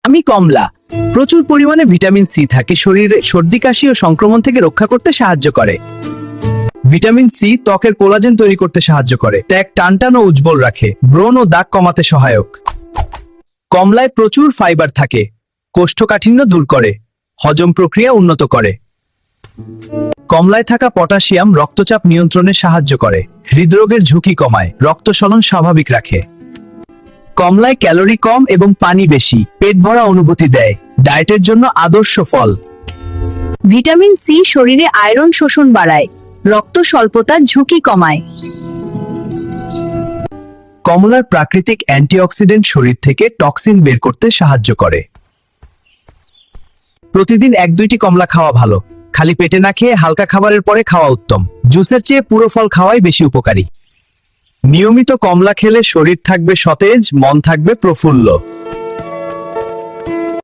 আমি কমলা। প্রচুর পরিমাণে ভিটামিন সি থাকে, শরীরে সর্দি কাশি ও সংক্রমণ থেকে রক্ষা করতে সাহায্য করে। ভিটামিন সি ত্বকের কোলাজেন তৈরি করতে সাহায্য করে, ত্বক টানটান ও উজ্জ্বল রাখে, ব্রণ ও দাগ কমাতে সহায়ক। কমলায় প্রচুর ফাইবার থাকে, কোষ্ঠকাঠিন্য দূর করে, হজম প্রক্রিয়া উন্নত করে। কমলায় থাকা পটাশিয়াম রক্তচাপ নিয়ন্ত্রণে সাহায্য করে, হৃদরোগের ঝুঁকি কমায়, রক্ত সলন স্বাভাবিক রাখে। কমলায় ক্যালোরি কম এবং পানি বেশি, পেট ভরা অনুভূতি দেয়, ডায়েটের জন্য আদর্শ ফল। ভিটামিন সি শরীরে আয়রন শোষণ বাড়ায়, রক্ত স্বল্পতার ঝুঁকি কমায়। কমলার প্রাকৃতিক অ্যান্টিঅক্সিডেন্ট শরীর থেকে টক্সিন বের করতে সাহায্য করে। প্রতিদিন 1-2টি কমলা খাওয়া ভালো, খালি পেটে না খেয়ে হালকা খাবারের পরে খাওয়া উত্তম। জুসের চেয়ে পুরো ফল খাওয়াই বেশি উপকারী। নিয়মিত কমলা খেলে শরীর থাকবে সতেজ, মন থাকবে প্রফুল্ল।